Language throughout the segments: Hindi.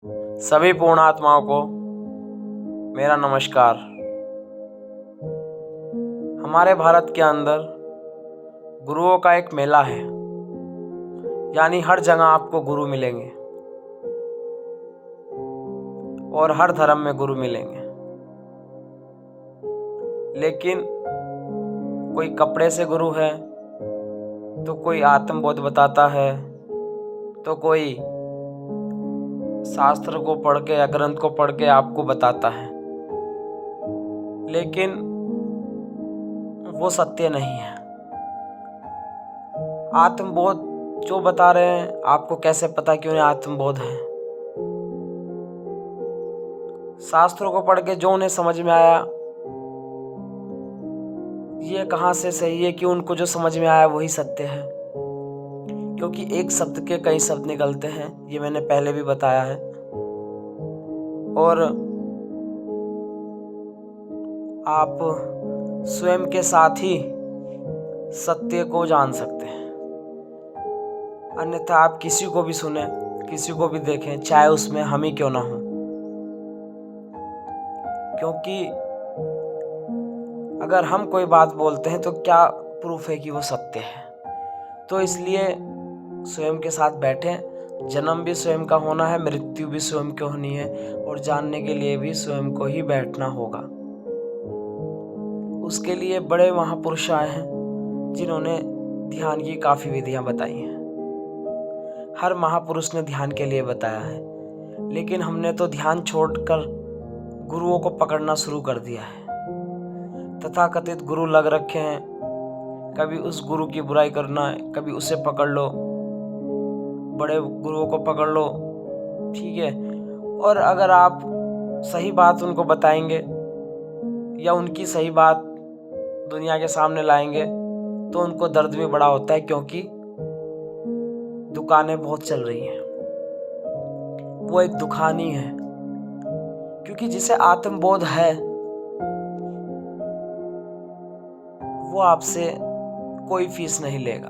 सभी पूर्ण आत्माओं को मेरा नमस्कार। हमारे भारत के अंदर गुरुओं का एक मेला है, यानी हर जगह आपको गुरु मिलेंगे और हर धर्म में गुरु मिलेंगे। लेकिन कोई कपड़े से गुरु है, तो कोई आत्मबोध बताता है, तो कोई शास्त्र को पढ़ के या ग्रंथ को पढ़ के आपको बताता है, लेकिन वो सत्य नहीं है। आत्मबोध जो बता रहे हैं, आपको कैसे पता कि उन्हें आत्मबोध है? शास्त्रों को पढ़ के जो उन्हें समझ में आया, ये कहाँ से सही है कि उनको जो समझ में आया वही सत्य है? क्योंकि एक शब्द के कई शब्द निकलते हैं, ये मैंने पहले भी बताया है। और आप स्वयं के साथ ही सत्य को जान सकते हैं, अन्यथा आप किसी को भी सुने, किसी को भी देखें, चाहे उसमें हम ही क्यों ना हो। क्योंकि अगर हम कोई बात बोलते हैं तो क्या प्रूफ है कि वो सत्य है? तो इसलिए स्वयं के साथ बैठें। जन्म भी स्वयं का होना है, मृत्यु भी स्वयं की होनी है, और जानने के लिए भी स्वयं को ही बैठना होगा। उसके लिए बड़े महापुरुष आए हैं जिन्होंने ध्यान की काफ़ी विधियां बताई हैं। हर महापुरुष ने ध्यान के लिए बताया है, लेकिन हमने तो ध्यान छोड़कर गुरुओं को पकड़ना शुरू कर दिया है। तथाकथित गुरु लग रखे हैं, कभी उस गुरु की बुराई करना, कभी उसे पकड़ लो, बड़े गुरुओं को पकड़ लो, ठीक है। और अगर आप सही बात उनको बताएंगे या उनकी सही बात दुनिया के सामने लाएंगे तो उनको दर्द भी बड़ा होता है, क्योंकि दुकानें बहुत चल रही हैं। वो एक दुखानी है, क्योंकि जिसे आत्मबोध है वो आपसे कोई फीस नहीं लेगा।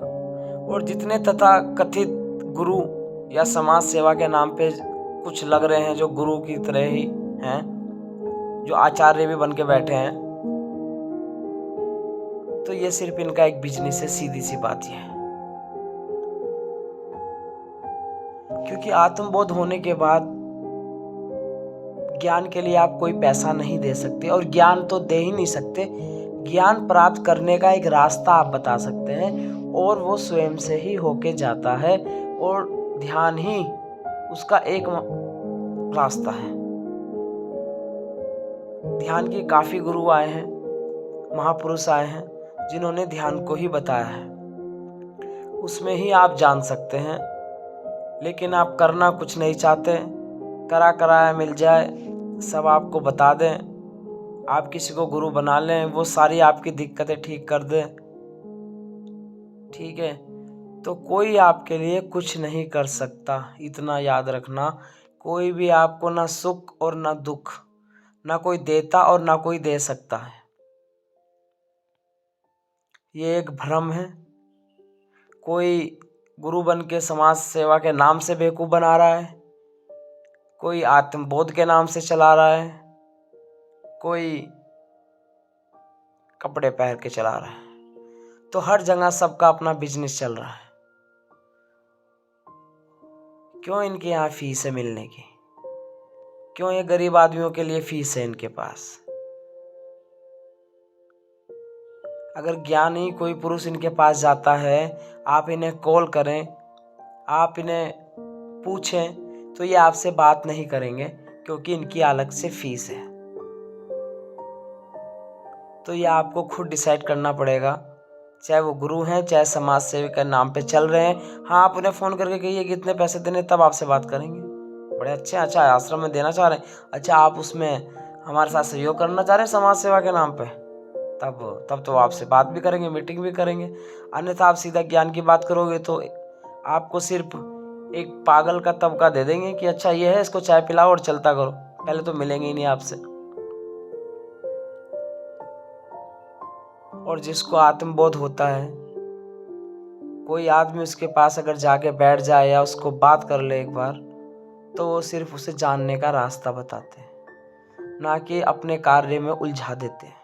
और जितने तथाकथित गुरु या समाज सेवा के नाम पे कुछ लग रहे हैं, जो गुरु की तरह ही हैं, जो आचार्य भी बन के बैठे हैं, तो ये सिर्फ इनका एक बिजनेस है। सीधी सी बात ये है, क्योंकि आत्मबोध होने के बाद ज्ञान के लिए आप कोई पैसा नहीं दे सकते, और ज्ञान तो दे ही नहीं सकते। ज्ञान प्राप्त करने का एक रास्ता आप बता सकते हैं, और वो स्वयं से ही होके जाता है, और ध्यान ही उसका एक रास्ता है। ध्यान के काफी गुरु आए हैं, महापुरुष आए हैं, जिन्होंने ध्यान को ही बताया है। उसमें ही आप जान सकते हैं, लेकिन आप करना कुछ नहीं चाहते। करा कराया मिल जाए, सब आपको बता दें, आप किसी को गुरु बना लें, वो सारी आपकी दिक्कतें ठीक कर दें, ठीक है, तो कोई आपके लिए कुछ नहीं कर सकता। इतना याद रखना, कोई भी आपको ना सुख और ना दुख, ना कोई देता और ना कोई दे सकता है। ये एक भ्रम है। कोई गुरु बन के समाज सेवा के नाम से बेवकूफ़ बना रहा है, कोई आत्मबोध के नाम से चला रहा है, कोई कपड़े पहन के चला रहा है। तो हर जगह सबका अपना बिजनेस चल रहा है। क्यों इनके यहाँ फीस है मिलने की? क्यों ये गरीब आदमियों के लिए फीस है इनके पास? अगर ज्ञानी कोई पुरुष इनके पास जाता है, आप इन्हें कॉल करें, आप इन्हें पूछें, तो ये आपसे बात नहीं करेंगे, क्योंकि इनकी अलग से फीस है। तो ये आपको खुद डिसाइड करना पड़ेगा, चाहे वो गुरु हैं, चाहे समाज सेवी के नाम पे चल रहे हैं। हाँ, आप उन्हें फ़ोन करके कहिए कितने पैसे देने, तब आपसे बात करेंगे। बड़े अच्छे, अच्छा आश्रम में देना चाह रहे हैं, अच्छा आप उसमें हमारे साथ सहयोग करना चाह रहे हैं समाज सेवा के नाम पे, तब तो आपसे बात भी करेंगे, मीटिंग भी करेंगे। अन्यथा आप सीधा ज्ञान की बात करोगे तो आपको सिर्फ एक पागल का तबका दे देंगे कि अच्छा ये है, इसको चाय पिलाओ और चलता करो। पहले तो मिलेंगे ही नहीं आपसे। और जिसको आत्मबोध होता है, कोई आदमी उसके पास अगर जाके बैठ जाए या उसको बात कर ले एक बार, तो वो सिर्फ उसे जानने का रास्ता बताते हैं, ना कि अपने कार्य में उलझा देते हैं,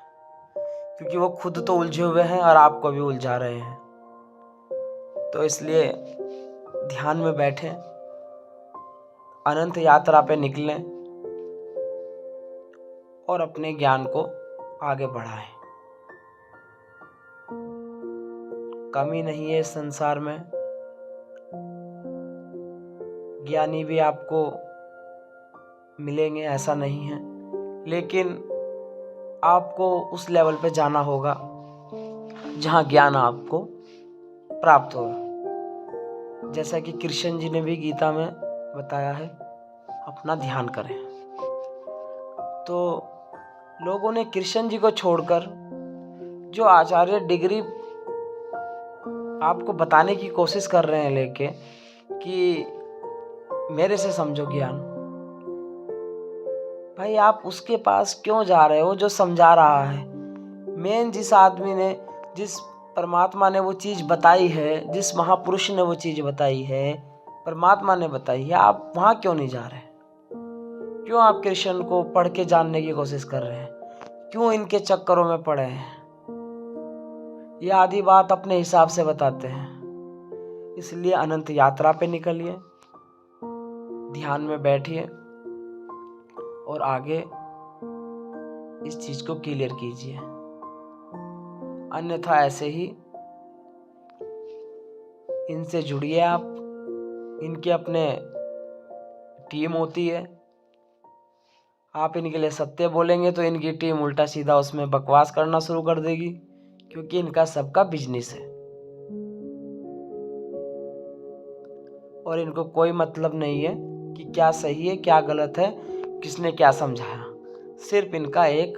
क्योंकि वो खुद तो उलझे हुए हैं और आपको भी उलझा रहे हैं। तो इसलिए ध्यान में बैठें, अनंत यात्रा पे निकलें और अपने ज्ञान को आगे बढ़ाएं। कमी नहीं है इस संसार में, ज्ञानी भी आपको मिलेंगे ऐसा नहीं है, लेकिन आपको उस लेवल पे जाना होगा जहाँ ज्ञान आपको प्राप्त होगा। जैसा कि कृष्ण जी ने भी गीता में बताया है, अपना ध्यान करें। तो लोगों ने कृष्ण जी को छोड़कर जो आचार्य डिग्री आपको बताने की कोशिश कर रहे हैं लेके कि मेरे से समझो ज्ञान, भाई आप उसके पास क्यों जा रहे हो जो समझा रहा है। मेन जिस आदमी ने, जिस परमात्मा ने वो चीज़ बताई है, जिस महापुरुष ने वो चीज़ बताई है, परमात्मा ने बताई है, आप वहाँ क्यों नहीं जा रहे? क्यों आप कृष्ण को पढ़ के जानने की कोशिश कर रहे हैं? क्यों इनके चक्करों में पड़े हैं? ये आधी बात अपने हिसाब से बताते हैं। इसलिए अनंत यात्रा पे निकलिए, ध्यान में बैठिए और आगे इस चीज को क्लियर कीजिए। अन्यथा ऐसे ही इनसे जुड़िए आप, इनके अपने टीम होती है, आप इनके लिए सत्य बोलेंगे तो इनकी टीम उल्टा सीधा उसमें बकवास करना शुरू कर देगी, क्योंकि इनका सबका बिजनेस है और इनको कोई मतलब नहीं है कि क्या सही है क्या गलत है, किसने क्या समझाया। सिर्फ इनका एक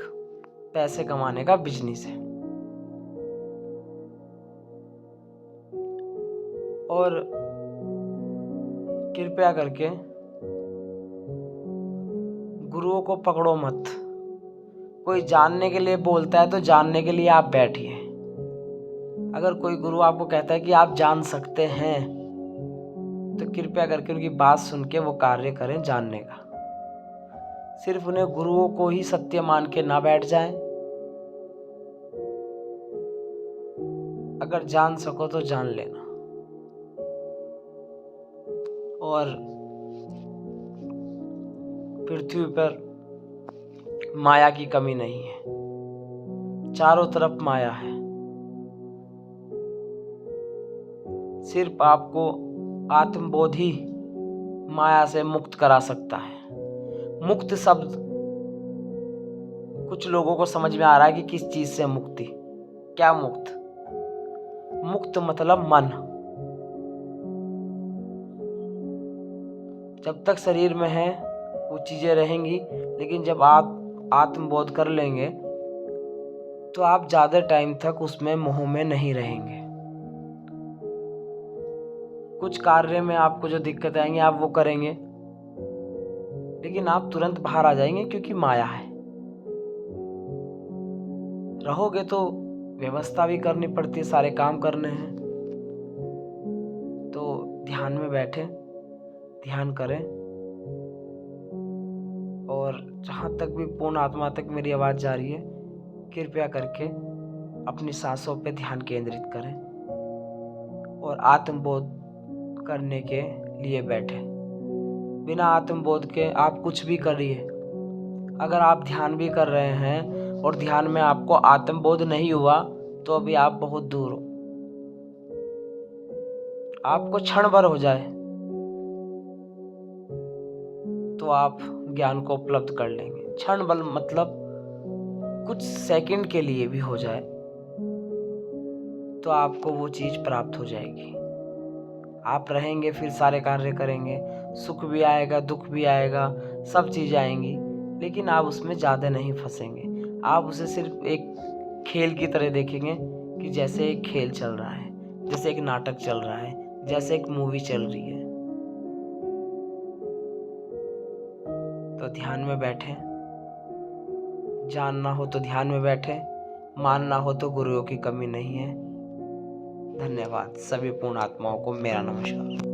पैसे कमाने का बिजनेस है। और कृपया करके गुरुओं को पकड़ो मत। कोई जानने के लिए बोलता है तो जानने के लिए आप बैठिए। अगर कोई गुरु आपको कहता है कि आप जान सकते हैं, तो कृपया करके उनकी बात सुन के वो कार्य करें जानने का। सिर्फ उन्हें गुरुओं को ही सत्य मान के ना बैठ जाएं। अगर जान सको तो जान लेना। और पृथ्वी पर माया की कमी नहीं है, चारों तरफ माया है। सिर्फ आपको आत्मबोध ही माया से मुक्त करा सकता है। मुक्त शब्द कुछ लोगों को समझ में आ रहा है कि किस चीज से मुक्ति, क्या मुक्त? मुक्त मतलब मन। जब तक शरीर में है वो चीजें रहेंगी, लेकिन जब आप आत्मबोध कर लेंगे तो आप ज्यादा टाइम तक उसमें मोह में नहीं रहेंगे। कुछ कार्य में आपको जो दिक्कत आएंगे आप वो करेंगे, लेकिन आप तुरंत बाहर आ जाएंगे, क्योंकि माया है। रहोगे तो व्यवस्था भी करनी पड़ती है, सारे काम करने हैं। तो ध्यान में बैठे, ध्यान करें। और जहाँ तक भी पूर्ण आत्मा तक मेरी आवाज़ जा रही है, कृपया करके अपनी सांसों पे ध्यान केंद्रित करें और आत्मबोध करने के लिए बैठे। बिना आत्मबोध के आप कुछ भी करिए। अगर आप ध्यान भी कर रहे हैं और ध्यान में आपको आत्मबोध नहीं हुआ, तो अभी आप बहुत दूर हो। आपको क्षण भर हो जाए तो आप ज्ञान को उपलब्ध कर लेंगे। क्षण भर मतलब कुछ सेकंड के लिए भी हो जाए तो आपको वो चीज प्राप्त हो जाएगी। आप रहेंगे, फिर सारे कार्य करेंगे, सुख भी आएगा, दुख भी आएगा, सब चीजें आएंगी, लेकिन आप उसमें ज्यादा नहीं फंसेंगे। आप उसे सिर्फ एक खेल की तरह देखेंगे कि जैसे एक खेल चल रहा है, जैसे एक नाटक चल रहा है, जैसे एक मूवी चल रही है। तो ध्यान में बैठे, जानना हो तो ध्यान में बैठे, मानना हो तो गुरुओं की कमी नहीं है। धन्यवाद। सभी पूर्ण आत्माओं को मेरा नमस्कार।